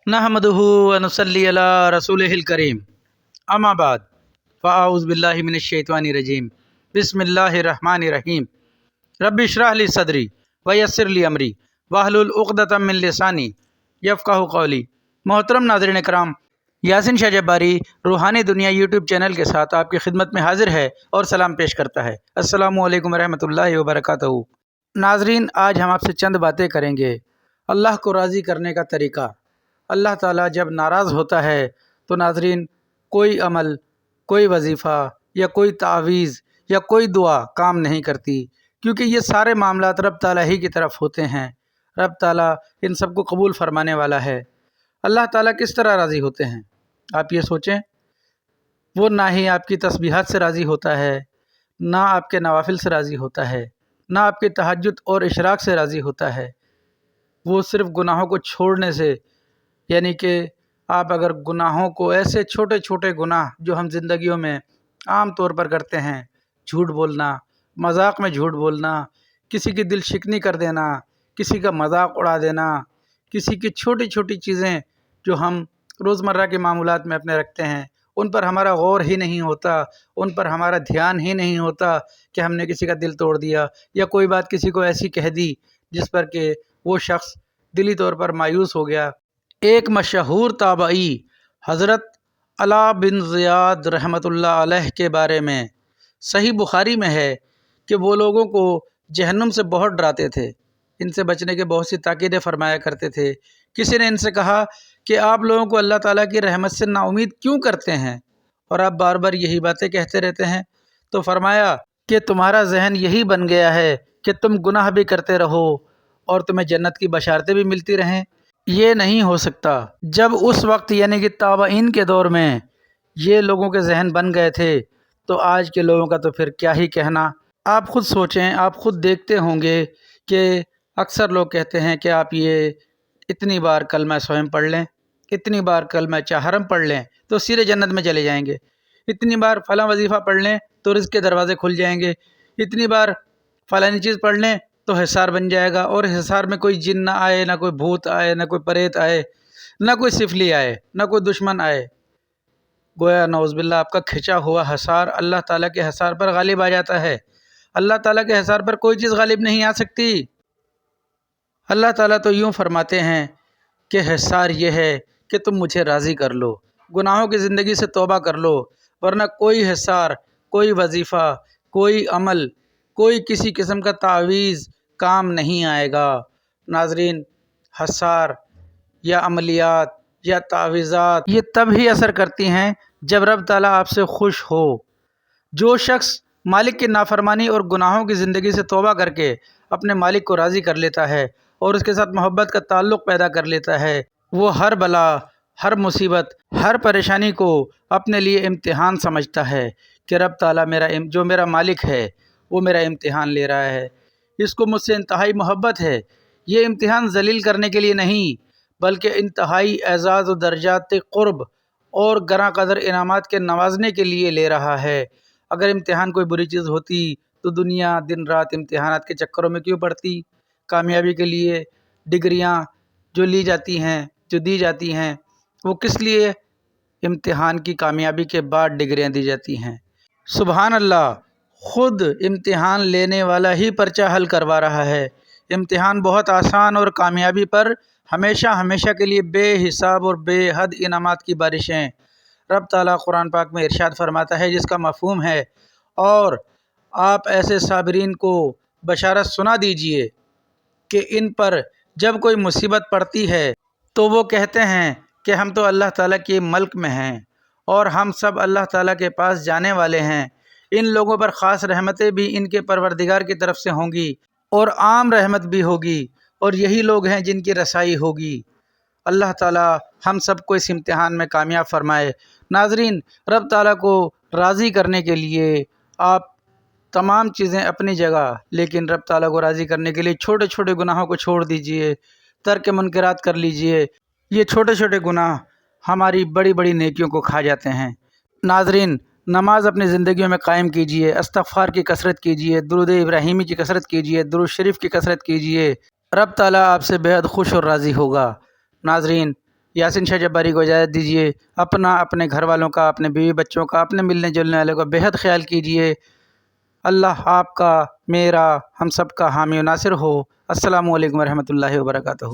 نحمدہ و نصلی علی رسولہ الکریم اما بعد فاعوذ باللہ من الشیطان الرجیم بسم اللہ الرحمن الرحیم رب اشرح لی صدری ویسر لی امری واحلل عقدۃ من لسانی یفقہوا قولی۔ محترم ناظرین کرام، یاسین شاہ جباری روحانی دنیا یوٹیوب چینل کے ساتھ آپ کی خدمت میں حاضر ہے اور سلام پیش کرتا ہے۔ السلام علیکم ورحمۃ اللہ وبرکاتہ۔ ناظرین، آج ہم آپ سے چند باتیں کریں گے اللہ کو راضی کرنے کا طریقہ۔ اللہ تعالیٰ جب ناراض ہوتا ہے تو ناظرین کوئی عمل، کوئی وظیفہ یا کوئی تعویذ یا کوئی دعا کام نہیں کرتی، کیونکہ یہ سارے معاملات رب تعالیٰ ہی کی طرف ہوتے ہیں۔ رب تعالیٰ ان سب کو قبول فرمانے والا ہے۔ اللہ تعالیٰ کس طرح راضی ہوتے ہیں آپ یہ سوچیں۔ وہ نہ ہی آپ کی تسبیحات سے راضی ہوتا ہے، نہ آپ کے نوافل سے راضی ہوتا ہے، نہ آپ کے تہجد اور اشراق سے راضی ہوتا ہے۔ وہ صرف گناہوں کو چھوڑنے سے، یعنی کہ آپ اگر گناہوں کو، ایسے چھوٹے چھوٹے گناہ جو ہم زندگیوں میں عام طور پر کرتے ہیں، جھوٹ بولنا، مذاق میں جھوٹ بولنا، کسی کی دل شکنی کر دینا، کسی کا مذاق اڑا دینا، کسی کی چھوٹی چھوٹی چیزیں جو ہم روزمرہ کے معمولات میں اپنے رکھتے ہیں، ان پر ہمارا غور ہی نہیں ہوتا، ان پر ہمارا دھیان ہی نہیں ہوتا کہ ہم نے کسی کا دل توڑ دیا یا کوئی بات کسی کو ایسی کہہ دی جس پر کہ وہ شخص دلی طور پر مایوس ہو گیا۔ ایک مشہور تابعی حضرت علاء بن زیاد رحمۃ اللہ علیہ کے بارے میں صحیح بخاری میں ہے کہ وہ لوگوں کو جہنم سے بہت ڈراتے تھے، ان سے بچنے کے بہت سی تاکیدیں فرمایا کرتے تھے۔ کسی نے ان سے کہا کہ آپ لوگوں کو اللہ تعالیٰ کی رحمت سے نا امید کیوں کرتے ہیں اور آپ بار بار یہی باتیں کہتے رہتے ہیں؟ تو فرمایا کہ تمہارا ذہن یہی بن گیا ہے کہ تم گناہ بھی کرتے رہو اور تمہیں جنت کی بشارتیں بھی ملتی رہیں۔ یہ نہیں ہو سکتا۔ جب اس وقت یعنی کہ تابعین کے دور میں یہ لوگوں کے ذہن بن گئے تھے تو آج کے لوگوں کا تو پھر کیا ہی کہنا۔ آپ خود سوچیں، آپ خود دیکھتے ہوں گے کہ اکثر لوگ کہتے ہیں کہ آپ یہ اتنی بار کلمہ سویم پڑھ لیں، اتنی بار کلمہ چہارم پڑھ لیں تو سیدھے جنت میں چلے جائیں گے، اتنی بار فلاں وظیفہ پڑھ لیں تو رزق کے دروازے کھل جائیں گے، اتنی بار فلانی چیز پڑھ لیں تو حصار بن جائے گا، اور حصار میں کوئی جن نہ آئے، نہ کوئی بھوت آئے، نہ کوئی پریت آئے، نہ کوئی سفلی آئے، نہ کوئی دشمن آئے۔ گویا نعوذ باللہ آپ کا کھچا ہوا حصار اللہ تعالیٰ کے حصار پر غالب آ جاتا ہے۔ اللہ تعالیٰ کے حصار پر کوئی چیز غالب نہیں آ سکتی۔ اللہ تعالیٰ تو یوں فرماتے ہیں کہ حصار یہ ہے کہ تم مجھے راضی کر لو، گناہوں کی زندگی سے توبہ کر لو، ورنہ کوئی حصار، کوئی وظیفہ، کوئی عمل، کوئی کسی قسم کا تعویذ کام نہیں آئے گا۔ ناظرین، حصار یا عملیات یا تعویذات یہ تب ہی اثر کرتی ہیں جب رب تعالیٰ آپ سے خوش ہو۔ جو شخص مالک کی نافرمانی اور گناہوں کی زندگی سے توبہ کر کے اپنے مالک کو راضی کر لیتا ہے اور اس کے ساتھ محبت کا تعلق پیدا کر لیتا ہے، وہ ہر بلا، ہر مصیبت، ہر پریشانی کو اپنے لیے امتحان سمجھتا ہے کہ رب تعالیٰ جو میرا مالک ہے وہ میرا امتحان لے رہا ہے، اس کو مجھ سے انتہائی محبت ہے۔ یہ امتحان ذلیل کرنے کے لیے نہیں بلکہ انتہائی اعزاز و درجات قرب اور گراں قدر انعامات کے نوازنے کے لیے لے رہا ہے۔ اگر امتحان کوئی بری چیز ہوتی تو دنیا دن رات امتحانات کے چکروں میں کیوں پڑتی؟ کامیابی کے لیے ڈگریاں جو لی جاتی ہیں، جو دی جاتی ہیں، وہ کس لیے؟ امتحان کی کامیابی کے بعد ڈگریاں دی جاتی ہیں۔ سبحان اللہ، خود امتحان لینے والا ہی پرچہ حل کروا رہا ہے۔ امتحان بہت آسان اور کامیابی پر ہمیشہ ہمیشہ کے لیے بے حساب اور بے حد انعامات کی بارشیں۔ رب تعالیٰ قرآن پاک میں ارشاد فرماتا ہے جس کا مفہوم ہے، اور آپ ایسے صابرین کو بشارت سنا دیجئے کہ ان پر جب کوئی مصیبت پڑتی ہے تو وہ کہتے ہیں کہ ہم تو اللہ تعالیٰ کے ملک میں ہیں اور ہم سب اللہ تعالیٰ کے پاس جانے والے ہیں۔ ان لوگوں پر خاص رحمتیں بھی ان کے پروردگار کی طرف سے ہوں گی اور عام رحمت بھی ہوگی، اور یہی لوگ ہیں جن کی رسائی ہوگی۔ اللہ تعالیٰ ہم سب کو اس امتحان میں کامیاب فرمائے۔ ناظرین، رب تعالیٰ کو راضی کرنے کے لیے آپ تمام چیزیں اپنی جگہ، لیکن رب تعالیٰ کو راضی کرنے کے لیے چھوٹے چھوٹے گناہوں کو چھوڑ دیجئے، ترک منکرات کر لیجئے۔ یہ چھوٹے چھوٹے گناہ ہماری بڑی بڑی نیکیوں کو کھا جاتے ہیں۔ ناظرین، نماز اپنی زندگیوں میں قائم کیجئے، استغفار کی کثرت کیجئے، درود ابراہیمی کی کثرت کیجئے، درود شریف کی کثرت کیجئے۔ رب تعالیٰ آپ سے بے حد خوش اور راضی ہوگا۔ ناظرین، یاسین شاہ جباری کو اجازت دیجیے، اپنا، اپنے گھر والوں کا، اپنے بیوی بچوں کا، اپنے ملنے جلنے والوں کا بہت خیال کیجیے۔ اللہ آپ کا، میرا، ہم سب کا حامی و ناصر ہو۔ السلام علیکم ورحمۃ اللہ وبرکاتہ۔